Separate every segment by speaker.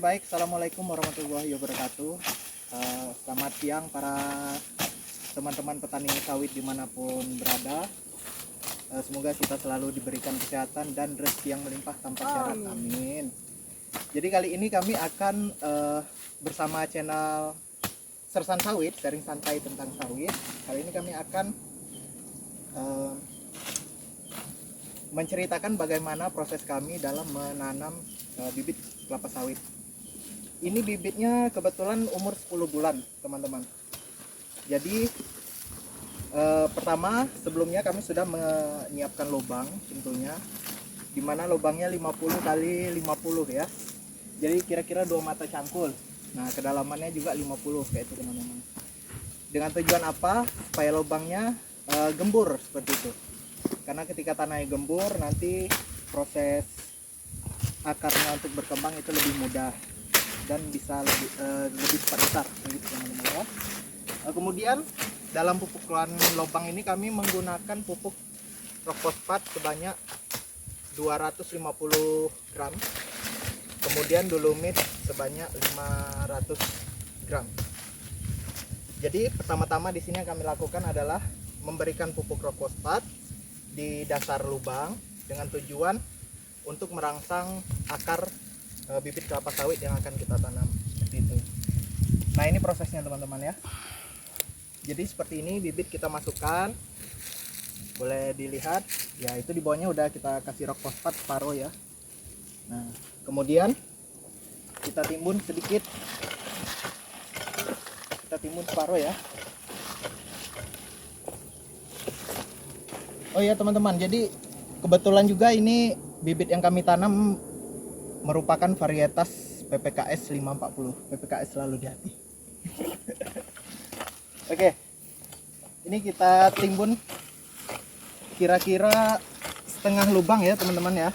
Speaker 1: baik. Assalamualaikum warahmatullahi wabarakatuh. Selamat siang para teman-teman petani sawit dimanapun berada. Semoga kita selalu diberikan kesehatan dan rezeki yang melimpah tanpa syarat. Amin. Jadi kali ini kami akan bersama channel Sersan Sawit, sharing santai tentang sawit. Kali ini kami akan menceritakan bagaimana proses kami dalam menanam bibit kelapa sawit. Ini bibitnya kebetulan umur 10 bulan, teman-teman. Jadi pertama sebelumnya kami sudah menyiapkan lubang tentunya, dimana lubangnya 50 kali 50 ya. Jadi kira-kira 2 mata cangkul. Nah, kedalamannya juga 50 kayak itu, teman-teman. Dengan tujuan apa? Supaya lubangnya gembur seperti itu. Karena ketika tanahnya gembur, nanti proses akarnya untuk berkembang itu lebih mudah dan bisa lebih cepat besar gitu, teman-teman ya. Kemudian dalam pupukan lubang ini kami menggunakan pupuk rock fosfat sebanyak 250 gram. Kemudian dolomit sebanyak 500 gram. Jadi pertama-tama di sini yang kami lakukan adalah memberikan pupuk rock fosfat di dasar lubang dengan tujuan untuk merangsang akar bibit kelapa sawit yang akan kita tanam seperti itu. Nah, ini prosesnya, teman-teman ya. Jadi seperti ini bibit kita masukkan, boleh dilihat ya, itu di bawahnya udah kita kasih rock fosfat separuh ya. Nah, kemudian kita timbun sedikit, kita timbun separuh ya. Oh ya teman-teman, jadi kebetulan juga ini bibit yang kami tanam merupakan varietas PPKS 540. PPKS selalu di hati. Oke, ini kita timbun kira-kira setengah lubang ya teman-teman ya.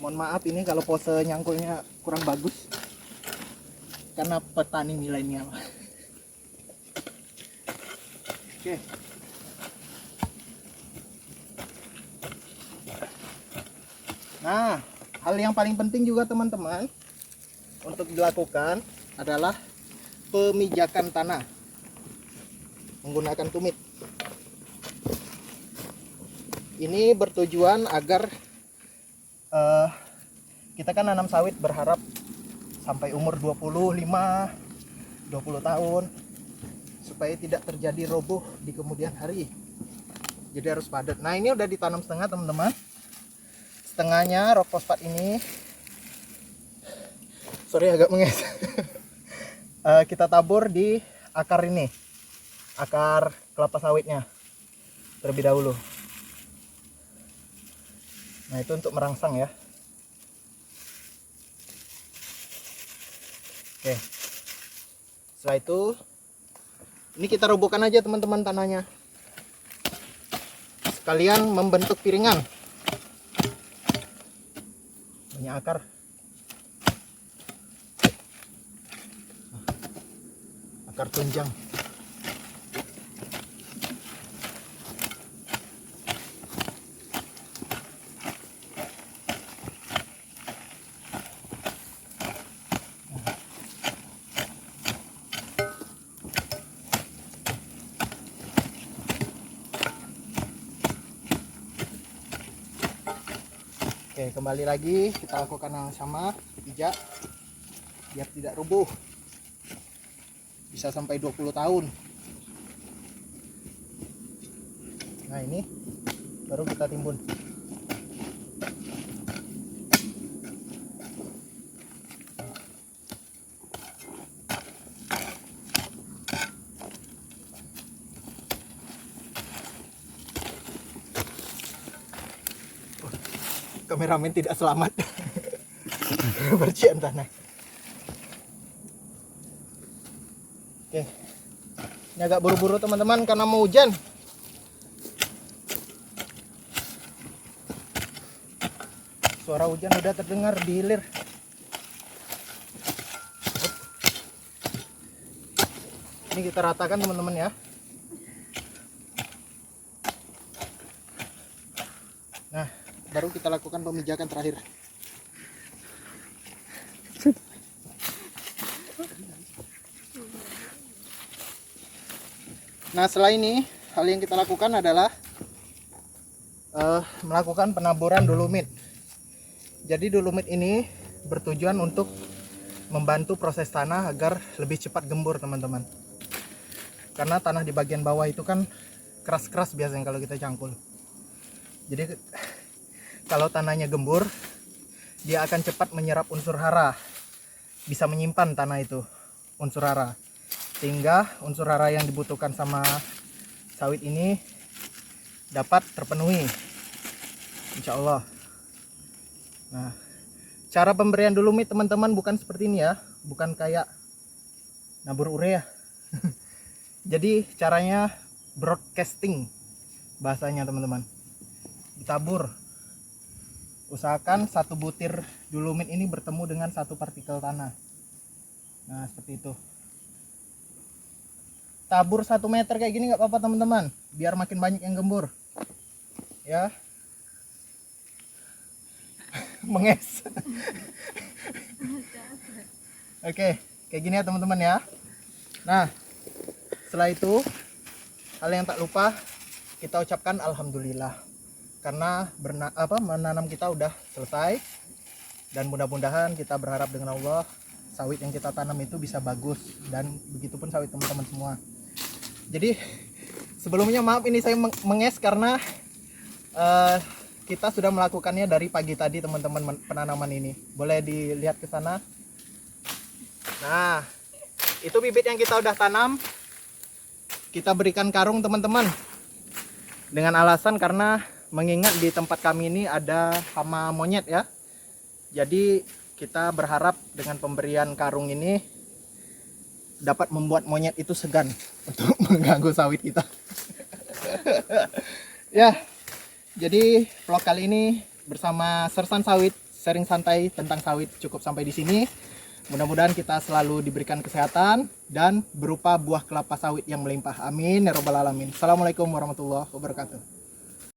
Speaker 1: Mohon maaf ini kalau pose nyangkulnya kurang bagus karena petani milenial. Oke. Nah, hal yang paling penting juga teman-teman untuk dilakukan adalah pemijakan tanah menggunakan tumit. Ini bertujuan agar kita kan nanam sawit berharap sampai umur 25-20 tahun supaya tidak terjadi roboh di kemudian hari. Jadi harus padat. Nah, ini udah ditanam setengah, teman-teman. Setengahnya rock fosfat ini, sorry agak menges. Kita tabur di akar ini, akar kelapa sawitnya terlebih dahulu. Nah, itu untuk merangsang ya. Oke, setelah itu ini kita robohkan aja teman-teman tanahnya, sekalian membentuk piringan. Banyak akar. Akar tunjang. Oke, kembali lagi kita lakukan yang sama, pijak biar tidak rubuh. Bisa sampai 20 tahun. Nah, ini baru kita timbun. Kameramen tidak selamat. Bersihan tanah. Oke, ini agak buru-buru teman-teman karena mau hujan. Suara hujan udah terdengar di hilir. Ini kita ratakan teman-teman ya. Nah, baru kita lakukan pemijakan terakhir. Nah, setelah ini hal yang kita lakukan adalah melakukan penaburan dolomit. Jadi dolomit ini bertujuan untuk membantu proses tanah agar lebih cepat gembur, teman-teman. Karena tanah di bagian bawah itu kan keras-keras biasanya kalau kita cangkul. Jadi kalau tanahnya gembur, dia akan cepat menyerap unsur hara, bisa menyimpan tanah itu unsur hara, sehingga unsur hara yang dibutuhkan sama sawit ini dapat terpenuhi, insya Allah. Nah, cara pemberian dolomit teman-teman bukan seperti ini ya, bukan kayak nabur urea. Jadi caranya broadcasting bahasanya, teman-teman. Ditabur. Usahakan satu butir dolomit ini bertemu dengan satu partikel tanah. Nah, seperti itu. Tabur 1 meter kayak gini nggak apa-apa, teman-teman, biar makin banyak yang gembur ya. Menges. Oke, kayak gini ya teman-teman ya. Nah, setelah itu hal yang tak lupa kita ucapkan alhamdulillah, karena menanam kita udah selesai, dan mudah-mudahan kita berharap dengan Allah sawit yang kita tanam itu bisa bagus, dan begitupun sawit teman-teman semua. Jadi sebelumnya maaf ini saya menges karena kita sudah melakukannya dari pagi tadi, teman-teman, penanaman ini. Boleh dilihat ke sana. Nah, itu bibit yang kita udah tanam. Kita berikan karung, teman-teman, dengan alasan karena mengingat di tempat kami ini ada hama monyet ya. Jadi kita berharap dengan pemberian karung ini dapat membuat monyet itu segan untuk mengganggu sawit kita. Ya, jadi vlog kali ini bersama Sersan Sawit, sharing santai tentang sawit cukup sampai di sini. Mudah-mudahan kita selalu diberikan kesehatan dan berupa buah kelapa sawit yang melimpah. Amin ya robbal alamin. Assalamualaikum warahmatullahi wabarakatuh.